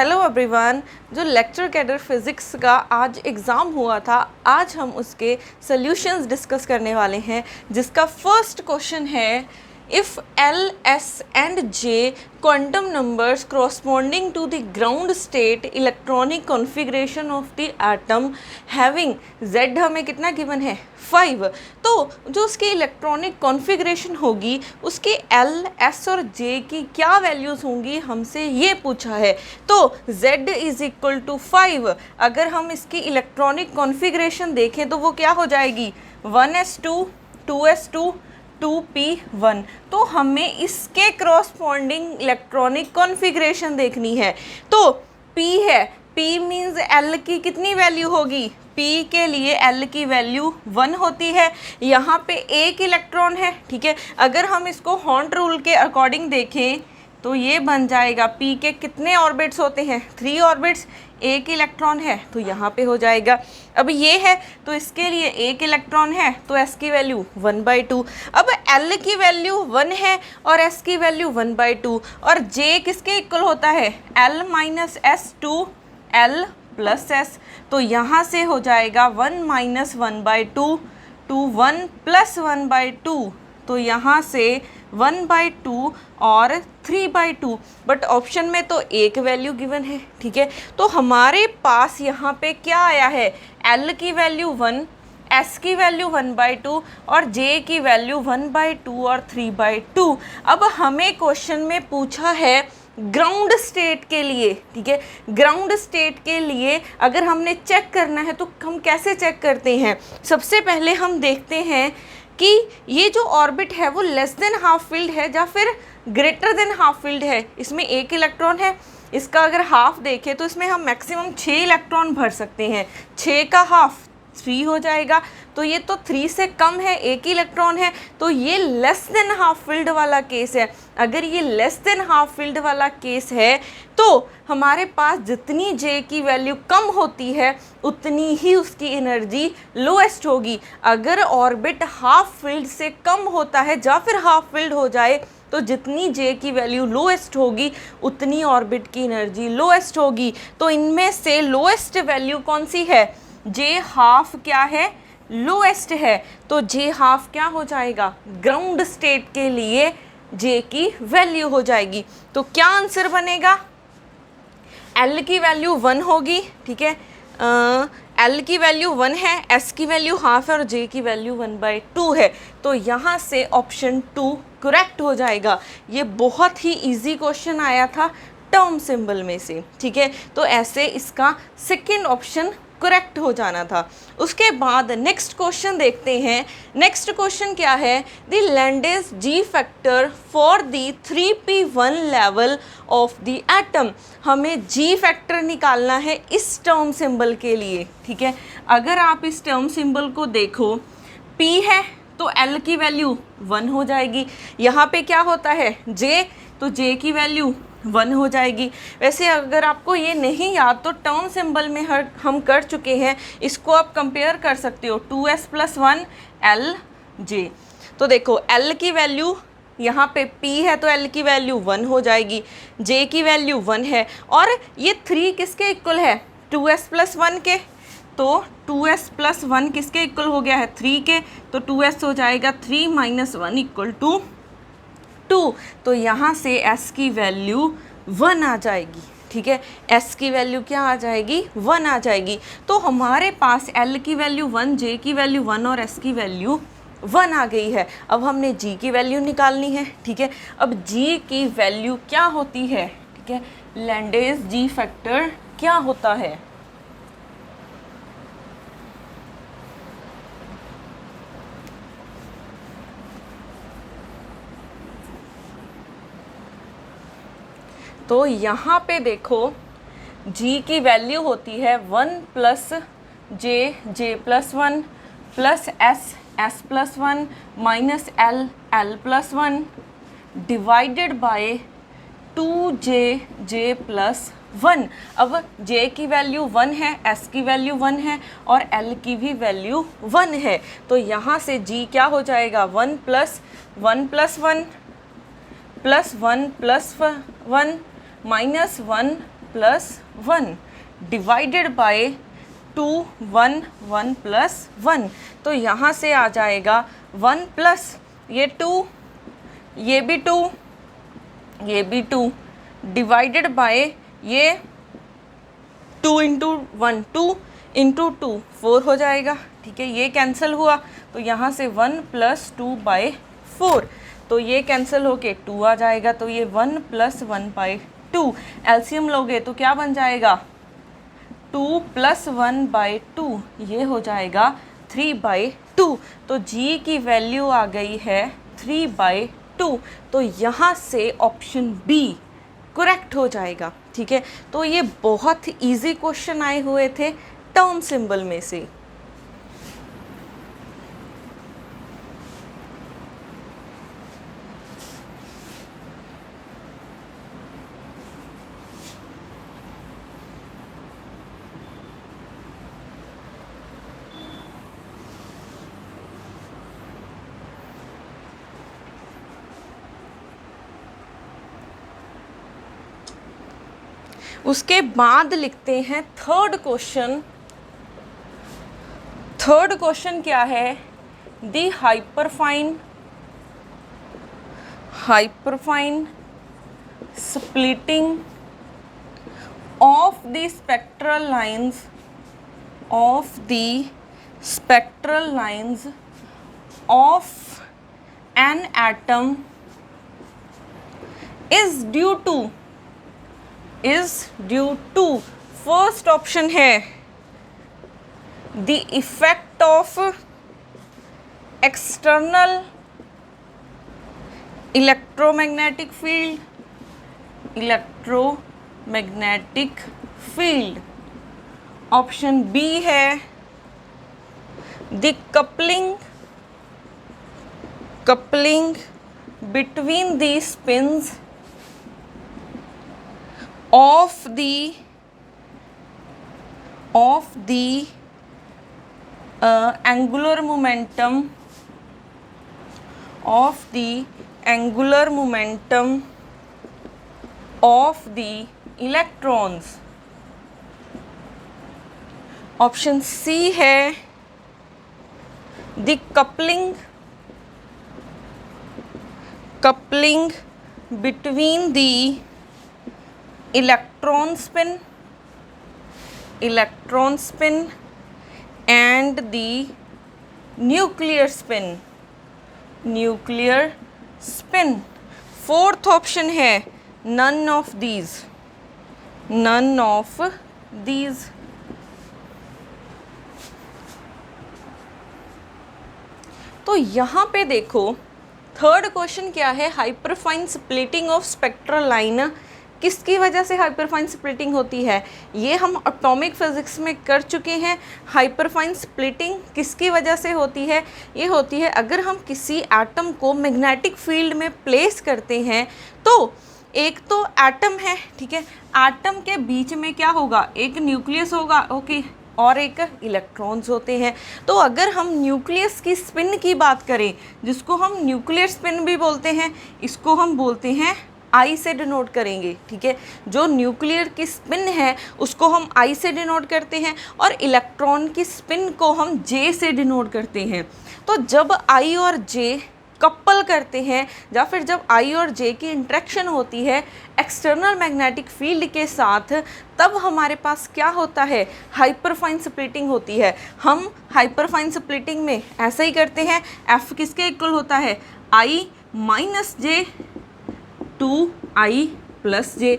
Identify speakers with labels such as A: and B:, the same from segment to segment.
A: Hello everyone. जो lecture cadre physics का आज एग्ज़ाम हुआ था, आज हम उसके सॉल्यूशंस डिस्कस करने वाले हैं, जिसका फर्स्ट क्वेश्चन है if L S and J quantum numbers corresponding to the ground state electronic configuration of the atom having z हमें कितना गिवन है 5। तो जो उसकी इलेक्ट्रॉनिक कॉन्फ़िगरेशन होगी उसके एल एस और जे की क्या वैल्यूज़ होंगी, हमसे ये पूछा है। तो z इज़ इक्वल टू 5। अगर हम इसकी इलेक्ट्रॉनिक कॉन्फ़िगरेशन देखें तो वो क्या हो जाएगी 1s2 2s2 2p1। तो हमें इसके क्रॉसपॉन्डिंग इलेक्ट्रॉनिक कॉन्फ़िगरेशन देखनी है। तो p है, p मीन्स l की कितनी वैल्यू होगी, p के लिए l की वैल्यू 1 होती है। यहाँ पे एक इलेक्ट्रॉन है, ठीक है। अगर हम इसको हॉर्न रूल के अकॉर्डिंग देखें तो ये बन जाएगा p के कितने ऑर्बिट्स होते हैं 3 ऑर्बिट्स, एक इलेक्ट्रॉन है तो यहाँ पे हो जाएगा। अब ये है तो इसके लिए एक इलेक्ट्रॉन है तो s की वैल्यू 1/2। अब l की वैल्यू 1 है और s की वैल्यू 1/2 और j किसके इक्वल होता है l minus s two l plus s। तो यहाँ से हो जाएगा 1 माइनस 1/2 टू 1 प्लस 1/2। तो यहाँ से 1/2 और 3/2, बट ऑप्शन में तो एक वैल्यू गिवन है, ठीक है। तो हमारे पास यहाँ पे क्या आया है, L की वैल्यू 1, S की वैल्यू 1/2 और J की वैल्यू 1/2 और 3/2। अब हमें क्वेश्चन में पूछा है ग्राउंड स्टेट के लिए, ठीक है। ग्राउंड स्टेट के लिए अगर हमने चेक करना है तो हम कैसे चेक करते हैं। सबसे पहले हम देखते हैं कि ये जो ऑर्बिट है वो लेस देन हाफ फील्ड है या फिर ग्रेटर देन हाफ फील्ड है। इसमें एक इलेक्ट्रॉन है, इसका अगर हाफ देखें तो इसमें हम मैक्सिमम 6 इलेक्ट्रॉन भर सकते हैं। 6 का हाफ 3 हो जाएगा, तो ये तो 3 से कम है, एक ही इलेक्ट्रॉन है, तो ये लेस देन हाफ फील्ड वाला केस है। अगर ये लेस देन हाफ फील्ड वाला केस है तो हमारे पास जितनी J की वैल्यू कम होती है उतनी ही उसकी एनर्जी लोएस्ट होगी। अगर ऑर्बिट हाफ फील्ड से कम होता है या फिर हाफ फील्ड हो जाए तो जितनी J की वैल्यू लोएस्ट होगी उतनी ऑर्बिट की एनर्जी लोएस्ट होगी। तो इनमें से लोएस्ट वैल्यू कौन सी है, J हाफ क्या है, लोएस्ट है। तो J हाफ क्या हो जाएगा, ग्राउंड स्टेट के लिए J की वैल्यू हो जाएगी। तो क्या आंसर बनेगा, L की वैल्यू 1 होगी, ठीक है। L की वैल्यू 1 है, S की वैल्यू हाफ है और J की वैल्यू 1/2 है। तो यहाँ से ऑप्शन 2 करेक्ट हो जाएगा। ये बहुत ही इजी क्वेश्चन आया था टर्म सिंबल में से, ठीक है। तो ऐसे इसका सेकंड ऑप्शन करेक्ट हो जाना था। उसके बाद नेक्स्ट क्वेश्चन देखते हैं। नेक्स्ट क्वेश्चन क्या है, the Landes ji factor for the 3p1 level of the atom. हमें जी फैक्टर निकालना है इस टर्म सिंबल के लिए, ठीक है। अगर आप इस टर्म सिंबल को देखो, p है तो L की वैल्यू 1 हो जाएगी। यहाँ पे क्या होता है J, तो J की वैल्यू 1 हो जाएगी। वैसे अगर आपको ये नहीं याद तो टर्म सिंबल में हम कर चुके हैं, इसको आप कंपेयर कर सकते हो 2s + 1 LJ। तो देखो L की वैल्यू यहाँ पे P है तो L की वैल्यू 1 हो जाएगी, J की वैल्यू 1 है और ये 3 किसके इक्वल है 2s + 1 के। तो 2s + 1 किसके इक्वल हो गया है 3 के, तो 2s हो जाएगा 3 - 1 = 2। तो यहाँ से S की वैल्यू 1 आ जाएगी, ठीक है। S की वैल्यू क्या आ जाएगी 1 आ जाएगी। तो हमारे पास L की वैल्यू 1, J की वैल्यू 1 और S की वैल्यू 1 आ गई है। अब हमने G की वैल्यू निकालनी है, ठीक है। अब G की वैल्यू क्या होती है, ठीक है। लैंडेस जी फैक्टर क्या होता है, तो यहाँ पे देखो G की वैल्यू होती है 1 + J, J + 1 plus S, S + 1 minus L, L + 1 divided by 2J, J + 1। अब J की वैल्यू 1 है, S की वैल्यू 1 है और L की भी वैल्यू 1 है। तो यहाँ से G क्या हो जाएगा 1 + 1 + 1 + 1 + 1 -1 प्लस 1 डिवाइडेड बाय 2 1 1 प्लस 1, तो यहाँ से आ जाएगा 1 प्लस ये 2, ये भी 2, ये भी 2 डिवाइडेड बाय ये 2 इंटू 1 2 इंटू 2 4 हो जाएगा, ठीक है। ये कैंसिल हुआ तो यहाँ से 1 प्लस 2 बाय 4, तो ये कैंसिल होके 2 आ जाएगा, तो ये 1 प्लस 1 बाय 2 एलसीएम लोगे तो क्या बन जाएगा 2 प्लस 1 बाय 2, ये हो जाएगा 3 बाय 2, तो जी की वैल्यू आ गई है 3 बाय 2, तो यहाँ से ऑप्शन बी करेक्ट हो जाएगा, ठीक है। तो ये बहुत इजी क्वेश्चन आए हुए थे टर्म सिंबल में से। उसके बाद लिखते हैं थर्ड क्वेश्चन। थर्ड क्वेश्चन क्या है, दी hyperfine splitting of the spectral lines of an atom is due to first option है the effect of external electromagnetic field, option b है the coupling between the spins of the angular momentum of the electrons, option c है the coupling between the electron spin and the nuclear spin, fourth option है none of these। तो यहाँ पे देखो third question क्या है, hyperfine splitting of spectral line. किसकी वजह से हाइपरफाइन स्प्लिटिंग होती है, ये हम एटॉमिक फिजिक्स में कर चुके हैं। हाइपरफाइन स्प्लिटिंग किसकी वजह से होती है, ये होती है अगर हम किसी एटम को मैग्नेटिक फील्ड में प्लेस करते हैं, तो एक तो एटम है, ठीक है, एटम के बीच में क्या होगा, एक न्यूक्लियस होगा, ओके, और एक इलेक्ट्रॉन्स होते हैं। तो अगर हम न्यूक्लियस की स्पिन की बात करें, जिसको हम न्यूक्लियर स्पिन भी बोलते हैं, इसको हम बोलते हैं आई से डिनोट करेंगे, ठीक है। जो न्यूक्लियर की स्पिन है उसको हम आई से डिनोट करते हैं और इलेक्ट्रॉन की स्पिन को हम जे से डिनोट करते हैं। तो जब आई और जे कपल करते हैं या फिर जब आई और जे की इंटरेक्शन होती है एक्सटर्नल मैग्नेटिक फील्ड के साथ, तब हमारे पास क्या होता है, हाइपरफाइन स्प्लिटिंग होती है। हम हाइपरफाइन स्प्लिटिंग में ऐसा ही करते हैं, एफ किसके इक्वल होता है, I minus J to I plus J.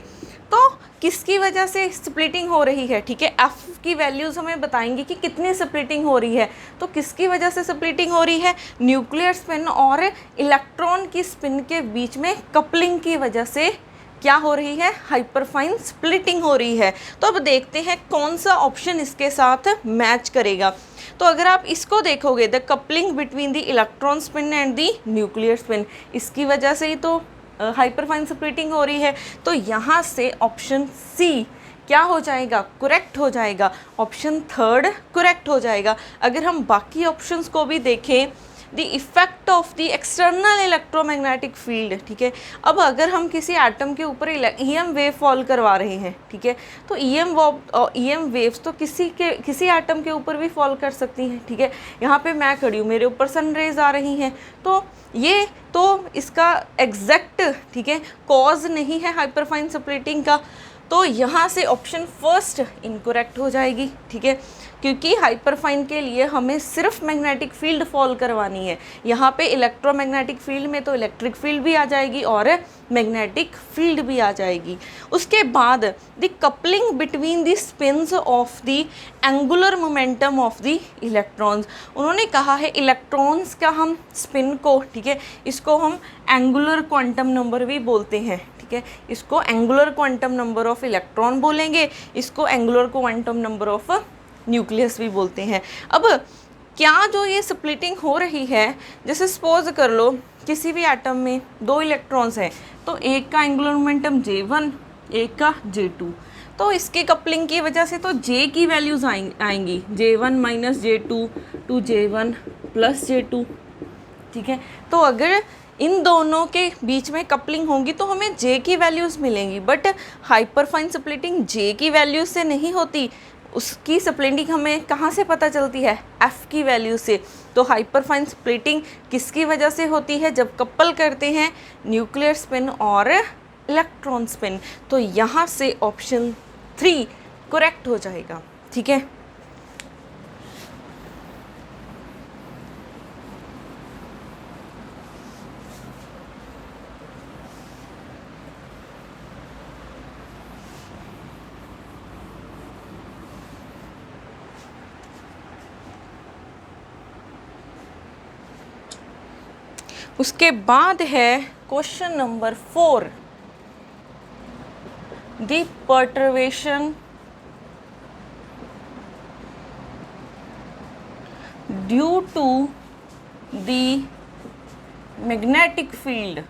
A: तो किसकी वजह से स्प्लिटिंग हो रही है, ठीक है, एफ की वैल्यूज़ हमें बताएंगे कि कितनी स्प्लिटिंग हो रही है। तो किसकी वजह से स्प्लिटिंग हो रही है, न्यूक्लियर स्पिन और इलेक्ट्रॉन की स्पिन के बीच में कपलिंग की वजह से क्या हो रही है, हाइपरफाइन स्प्लिटिंग हो रही है। तो अब देखते हैं कौन सा ऑप्शन इसके साथ मैच करेगा। तो अगर आप इसको देखोगे, the coupling between the electron spin and the nuclear spin, इसकी वजह से ही तो हाइपरफाइन स्प्लिटिंग हो रही है। तो यहाँ से ऑप्शन सी क्या हो जाएगा, करेक्ट हो जाएगा, ऑप्शन थर्ड करेक्ट हो जाएगा। अगर हम बाकी ऑप्शंस को भी देखें the effect of the external electromagnetic field, ठीक है। अब अगर हम किसी एटम के ऊपर ईएम वेव फॉल करवा रहे हैं, ठीक है, तो ईएम वेव्स तो किसी एटम के ऊपर भी फॉल कर सकती हैं, ठीक है। यहाँ पे मैं खड़ी हूँ, मेरे ऊपर सन रेज आ रही हैं, तो ये तो इसका एग्जैक्ट, ठीक है, कॉज नहीं है हाइपरफाइन स्प्लिटिंग का, तो यहाँ से ऑप्शन फर्स्ट इनकरेक्ट हो जाएगी, ठीक है, क्योंकि हाइपरफाइन के लिए हमें सिर्फ मैग्नेटिक फील्ड फॉल करवानी है। यहाँ पे इलेक्ट्रोमैग्नेटिक फील्ड में तो इलेक्ट्रिक फील्ड भी आ जाएगी और मैग्नेटिक फील्ड भी आ जाएगी। उसके बाद the coupling between the spins of the angular momentum of the electrons, उन्होंने कहा है इलेक्ट्रॉन्स का हम स्पिन को, ठीक है, इसको हम एंगुलर क्वांटम नंबर भी बोलते हैं, ठीक है, इसको angular quantum number of electron बोलेंगे, इसको angular quantum number of nucleus भी बोलते हैं। अब क्या जो ये स्प्लिटिंग हो रही है, जैसे सपोज कर लो किसी भी एटम में 2 इलेक्ट्रॉन्स हैं, तो एक का एंगुलर मोमेंटम J1, एक का J2, तो इसके कपलिंग की वजह से तो J की वैल्यूज़ आएंगी J1 minus J2 to J1 plus J2, ठीक है। तो अगर इन दोनों के बीच में कपलिंग होगी तो हमें J की वैल्यूज़ मिलेंगी, बट हाइपरफाइन स्प्लिटिंग J की वैल्यूज से नहीं होती, उसकी स्प्लिटिंग हमें कहाँ से पता चलती है, F की वैल्यू से। तो हाइपरफाइन स्प्लिटिंग किसकी वजह से होती है, जब कपल करते हैं न्यूक्लियर स्पिन और इलेक्ट्रॉन स्पिन। तो यहाँ से ऑप्शन 3 करेक्ट हो जाएगा, ठीक है। उसके बाद है question number 4, the perturbation due to the magnetic field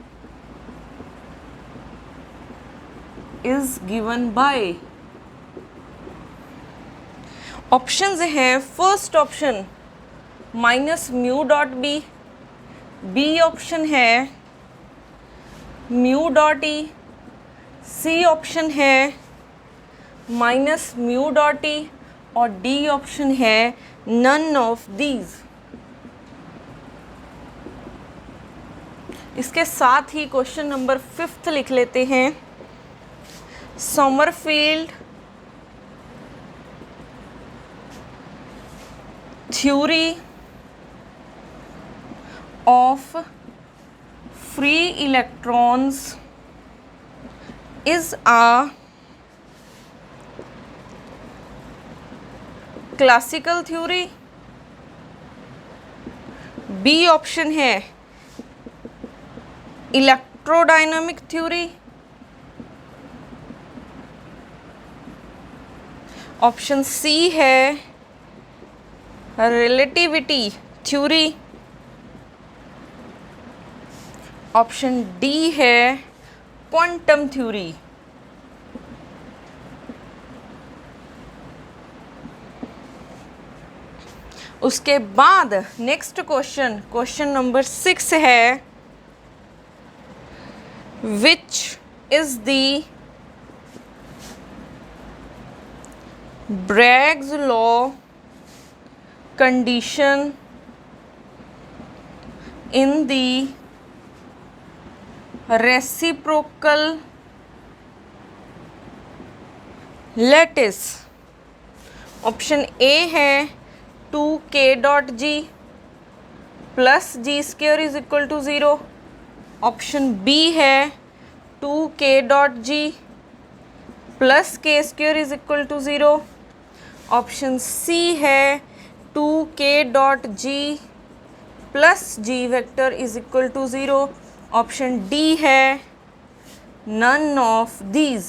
A: is given by. Options है, first option minus mu dot B, B option है mu dot E, C option है माइनस म्यू डॉट ई, और डी ऑप्शन है none of these. इसके साथ ही question number 5 लिख लेते हैं। Sommerfeld theory of free electrons is a classical theory। B option है इलेक्ट्रोडायनामिक थ्योरी। ऑप्शन C है रिलेटिविटी थ्योरी। ऑप्शन डी है क्वांटम थ्योरी। उसके बाद नेक्स्ट क्वेश्चन नंबर 6 है, which is the Bragg's law condition in the reciprocal lattice. Option a है 2k dot g plus g square is equal to 0। Option b है 2k dot g plus k square is equal to 0। Option c है 2k dot g plus g vector is equal to 0। Option d है none of these.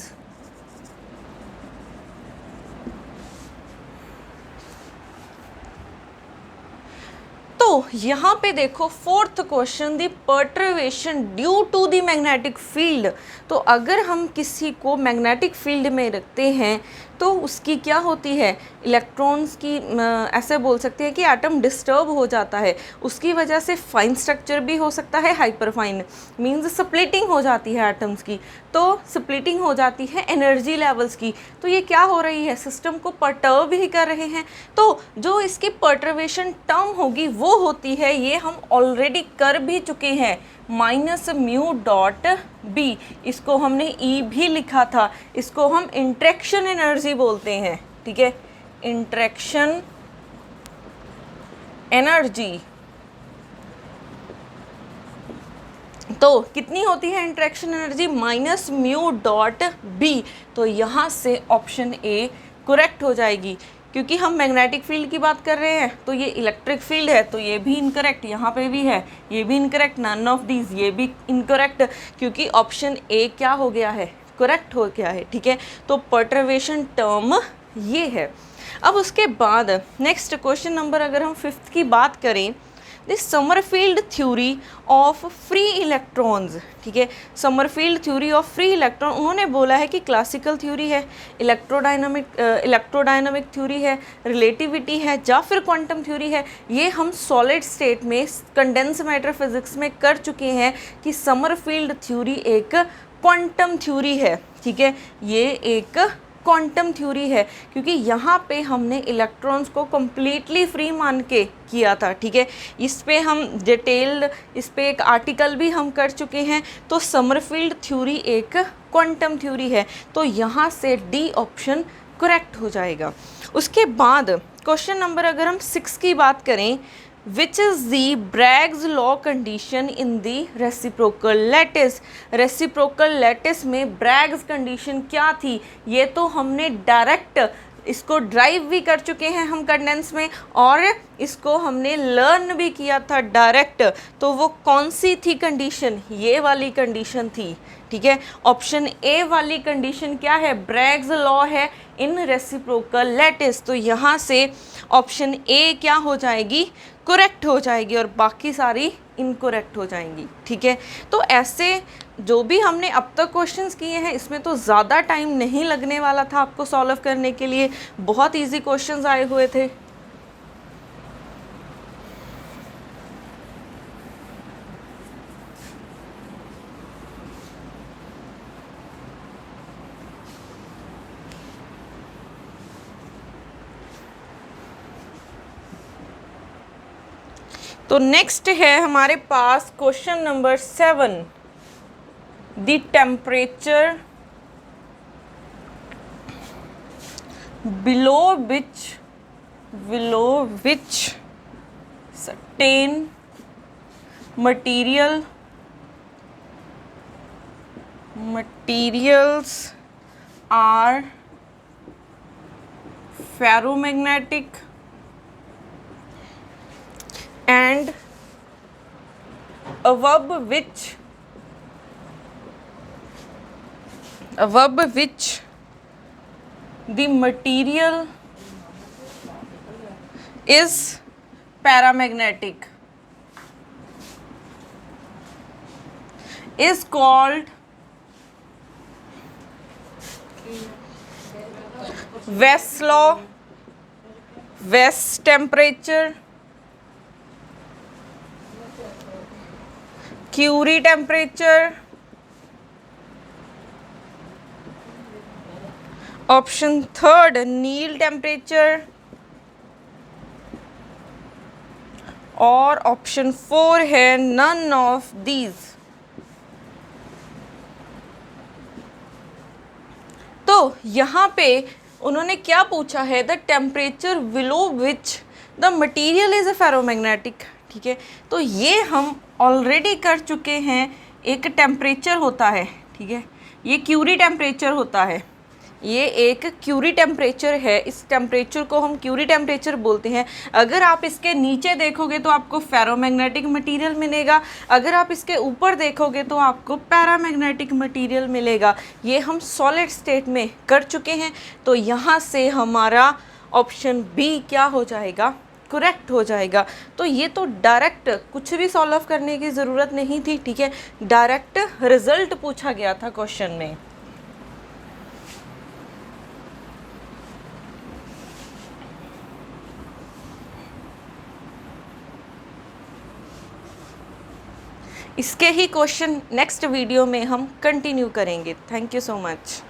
A: तो यहाँ पे देखो fourth question, the perturbation due to the magnetic field. तो अगर हम किसी को मैग्नेटिक फील्ड में रखते हैं तो उसकी क्या होती है, इलेक्ट्रॉन्स की ऐसे बोल सकते हैं कि एटम डिस्टर्ब हो जाता है, उसकी वजह से फाइन स्ट्रक्चर भी हो सकता है, हाइपर फाइन मीन्स स्प्लिटिंग हो जाती है एटम्स की, तो स्प्लिटिंग हो जाती है एनर्जी लेवल्स की। तो ये क्या हो रही है, सिस्टम को पर्टर्ब ही कर रहे हैं। तो जो इसकी पर्टर्वेशन टर्म होगी वो होती है, ये हम ऑलरेडी कर भी चुके हैं, माइनस म्यू डॉट बी, इसको हमने ई भी लिखा था, इसको हम इंटरेक्शन एनर्जी बोलते हैं, ठीक है, इंटरेक्शन एनर्जी। तो कितनी होती है interaction energy, minus mu dot b. तो यहाँ से ऑप्शन ए करेक्ट हो जाएगी, क्योंकि हम मैग्नेटिक फील्ड की बात कर रहे हैं, तो ये इलेक्ट्रिक फील्ड है, तो ये भी इनकरेक्ट, यहाँ पे भी है, ये भी इनकरेक्ट, नन ऑफ दीज, ये भी इनकरेक्ट, क्योंकि ऑप्शन ए क्या हो गया है, करेक्ट हो गया है, ठीक है। तो पर्टर्वेशन टर्म ये है। अब उसके बाद नेक्स्ट क्वेश्चन नंबर अगर हम 5th की बात करें, the Sommerfeld theory of free electrons, ठीक है, Sommerfeld theory of free electron, उन्होंने बोला है कि क्लासिकल थ्योरी है, इलेक्ट्रोडायनामिक थ्योरी है, रिलेटिविटी है, या फिर क्वांटम थ्योरी है। ये हम सॉलिड स्टेट में कंडेंस मैटर फिजिक्स में कर चुके हैं कि समरफील्ड थ्योरी एक क्वांटम थ्योरी है, ठीक है, ये एक क्वांटम थ्योरी है, क्योंकि यहाँ पे हमने इलेक्ट्रॉन्स को कम्प्लीटली फ्री मान के किया था, ठीक है। इस पे हम डिटेल्ड, इस पे एक आर्टिकल भी हम कर चुके हैं। तो समरफील्ड थ्योरी एक क्वांटम थ्योरी है, तो यहाँ से डी ऑप्शन करेक्ट हो जाएगा। उसके बाद क्वेश्चन नंबर अगर हम 6 की बात करें, which is the Bragg's law condition in the reciprocal lattice. Reciprocal lattice में ब्रैग्स कंडीशन क्या थी, ये तो हमने डायरेक्ट इसको ड्राइव भी कर चुके हैं हम कंडेंस में, और इसको हमने लर्न भी किया था डायरेक्ट। तो वो कौन सी थी कंडीशन, ये वाली कंडीशन थी, ठीक है। ऑप्शन ए वाली कंडीशन क्या है, ब्रैग्स लॉ है इन रेसिप्रोकल लैटिस। तो यहाँ से ऑप्शन ए क्या हो जाएगी, करेक्ट हो जाएगी, और बाकी सारी इनकरेक्ट हो जाएंगी, ठीक है। तो ऐसे जो भी हमने अब तक क्वेश्चंस किए हैं, इसमें तो ज़्यादा टाइम नहीं लगने वाला था आपको सॉल्व करने के लिए, बहुत इजी क्वेश्चंस आए हुए थे। तो नेक्स्ट है हमारे पास question number 7, the temperature below which certain materials are ferromagnetic and above which the material is paramagnetic is called West's law, West's temperature, Curie temperature, option 3 nil temperature, और option 4 है none of these. तो यहाँ पे उन्होंने क्या पूछा है, the temperature below which the material is a ferromagnetic, ठीक है। तो ये हम ऑलरेडी कर चुके हैं, एक टेम्परेचर होता है, ठीक है, ये क्यूरी टेम्परेचर होता है, ये एक क्यूरी टेम्परेचर है, इस टेम्परेचर को हम क्यूरी टेम्परेचर बोलते हैं। अगर आप इसके नीचे देखोगे तो आपको फेरोमैग्नेटिक मटेरियल मिलेगा, अगर आप इसके ऊपर देखोगे तो आपको पैरामैग्नेटिक मटेरियल मिलेगा। ये हम सॉलिड स्टेट में कर चुके हैं, तो यहाँ से हमारा ऑप्शन बी क्या हो जाएगा, करेक्ट हो जाएगा। तो ये तो डायरेक्ट कुछ भी सॉल्व करने की ज़रूरत नहीं थी, ठीक है, डायरेक्ट रिजल्ट पूछा गया था क्वेश्चन में। इसके ही क्वेश्चन नेक्स्ट वीडियो में हम कंटिन्यू करेंगे। Thank you so much.